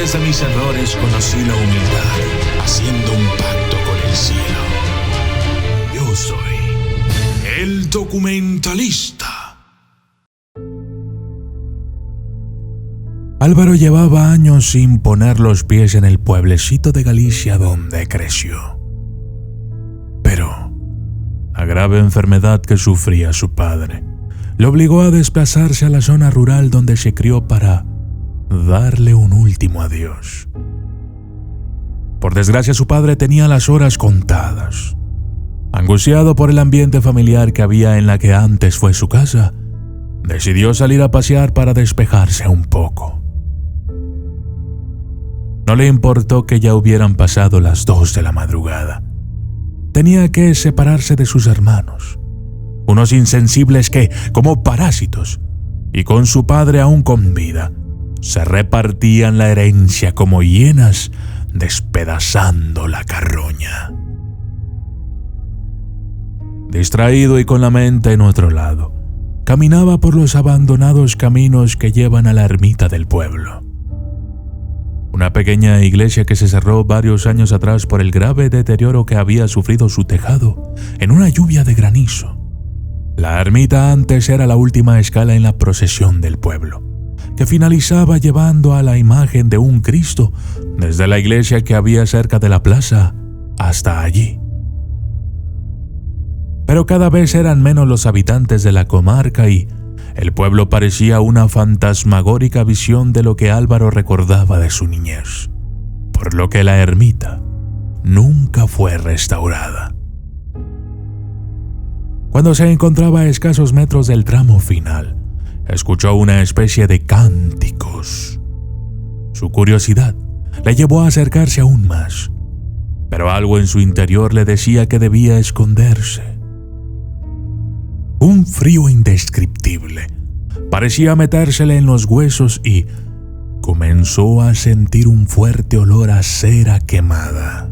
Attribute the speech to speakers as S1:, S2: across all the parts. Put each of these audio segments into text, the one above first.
S1: través de mis errores conocí la humildad, haciendo un pacto con el cielo. Yo soy el documentalista.
S2: Álvaro llevaba años sin poner los pies en el pueblecito de Galicia donde creció. Pero la grave enfermedad que sufría su padre le obligó a desplazarse a la zona rural donde se crió para darle un último adiós. Por desgracia, su padre tenía las horas contadas. Angustiado por el ambiente familiar que había en la que antes fue su casa, decidió salir a pasear para despejarse un poco. No le importó que ya hubieran pasado las 2 de la madrugada. Tenía que separarse de sus hermanos, unos insensibles que, como parásitos, y con su padre aún con vida, se repartían la herencia como hienas, despedazando la carroña. Distraído y con la mente en otro lado, caminaba por los abandonados caminos que llevan a la ermita del pueblo. Una pequeña iglesia que se cerró varios años atrás por el grave deterioro que había sufrido su tejado en una lluvia de granizo. La ermita antes era la última escala en la procesión del pueblo, que finalizaba llevando a la imagen de un Cristo desde la iglesia que había cerca de la plaza hasta allí. Pero cada vez eran menos los habitantes de la comarca y el pueblo parecía una fantasmagórica visión de lo que Álvaro recordaba de su niñez, por lo que la ermita nunca fue restaurada. Cuando se encontraba a escasos metros del tramo final, escuchó una especie de cánticos. Su curiosidad le llevó a acercarse aún más, pero algo en su interior le decía que debía esconderse. Un frío indescriptible parecía metérsele en los huesos y comenzó a sentir un fuerte olor a cera quemada.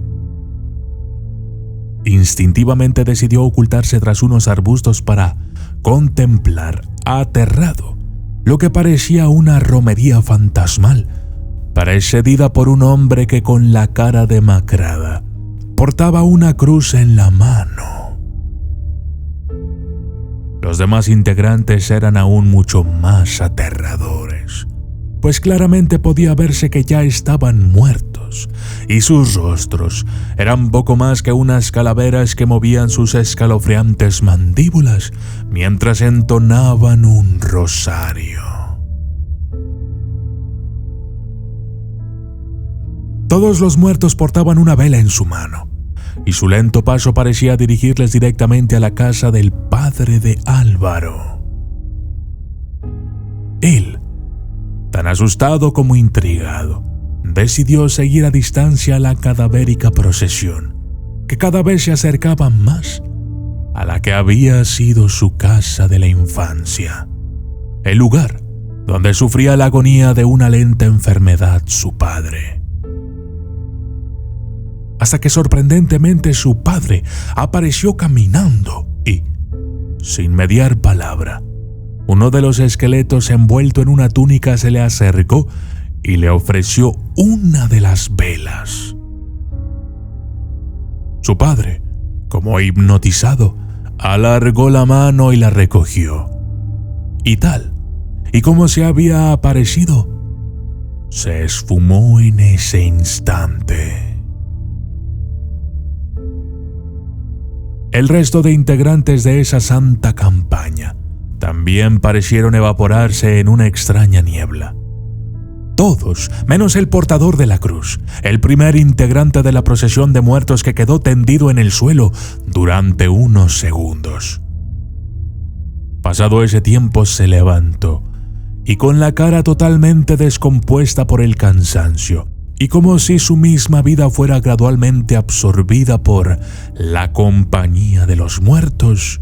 S2: Instintivamente decidió ocultarse tras unos arbustos para contemplar, aterrado, lo que parecía una romería fantasmal, precedida por un hombre que con la cara demacrada portaba una cruz en la mano. Los demás integrantes eran aún mucho más aterradores, pues claramente podía verse que ya estaban muertos, y sus rostros eran poco más que unas calaveras que movían sus escalofriantes mandíbulas mientras entonaban un rosario. Todos los muertos portaban una vela en su mano, y su lento paso parecía dirigirles directamente a la casa del padre de Álvaro. Él, tan asustado como intrigado, decidió seguir a distancia la cadavérica procesión, que cada vez se acercaba más a la que había sido su casa de la infancia, el lugar donde sufría la agonía de una lenta enfermedad su padre. Hasta que sorprendentemente su padre apareció caminando y, sin mediar palabra, uno de los esqueletos envuelto en una túnica se le acercó y le ofreció una de las velas. Su padre, como hipnotizado, alargó la mano y la recogió. Y tal, y como se había aparecido, se esfumó en ese instante. El resto de integrantes de esa santa campaña también parecieron evaporarse en una extraña niebla. Todos, menos el portador de la cruz, el primer integrante de la procesión de muertos que quedó tendido en el suelo durante unos segundos. Pasado ese tiempo se levantó, y con la cara totalmente descompuesta por el cansancio, y como si su misma vida fuera gradualmente absorbida por la compañía de los muertos,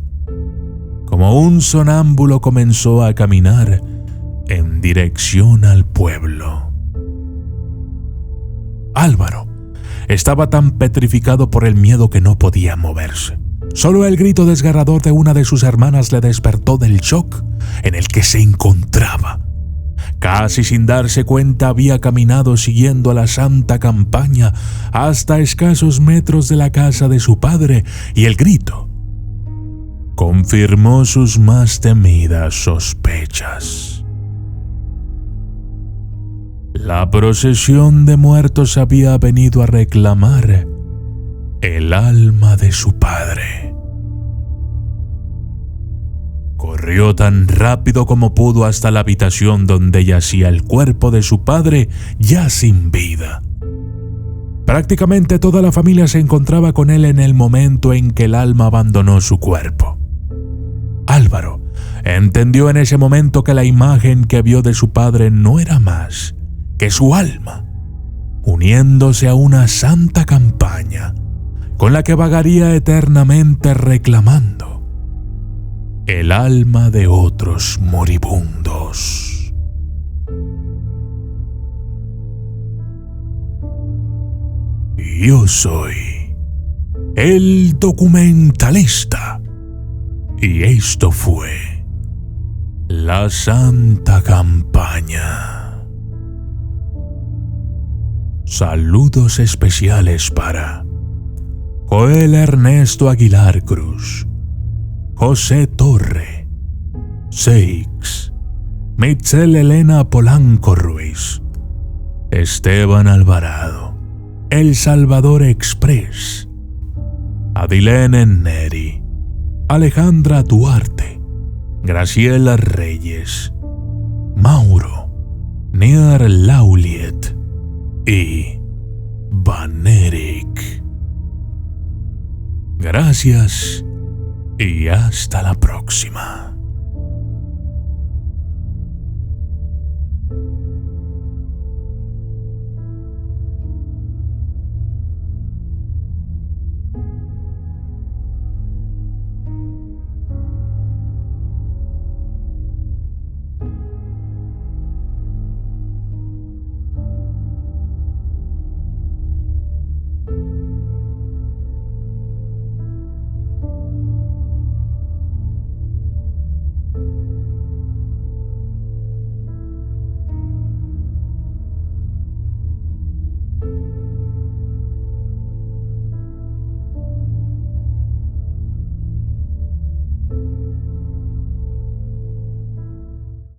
S2: como un sonámbulo comenzó a caminar en dirección al pueblo. Álvaro estaba tan petrificado por el miedo que no podía moverse. Solo el grito desgarrador de una de sus hermanas le despertó del shock en el que se encontraba. Casi sin darse cuenta había caminado siguiendo a la Santa Campaña hasta escasos metros de la casa de su padre, y el grito confirmó sus más temidas sospechas. La procesión de muertos había venido a reclamar el alma de su padre. Corrió tan rápido como pudo hasta la habitación donde yacía el cuerpo de su padre ya sin vida. Prácticamente toda la familia se encontraba con él en el momento en que el alma abandonó su cuerpo. Álvaro entendió en ese momento que la imagen que vio de su padre no era más que su alma, uniéndose a una santa campaña con la que vagaría eternamente reclamando el alma de otros moribundos. Yo soy el documentalista y esto fue la Santa Campaña. Saludos especiales para Joel Ernesto Aguilar Cruz, José Torre, Seix, Mitzel Elena Polanco Ruiz, Esteban Alvarado, El Salvador Express, Adilene Neri, Alejandra Duarte, Graciela Reyes, Mauro, Niar Lauliet y Vaneric. Gracias y hasta la próxima.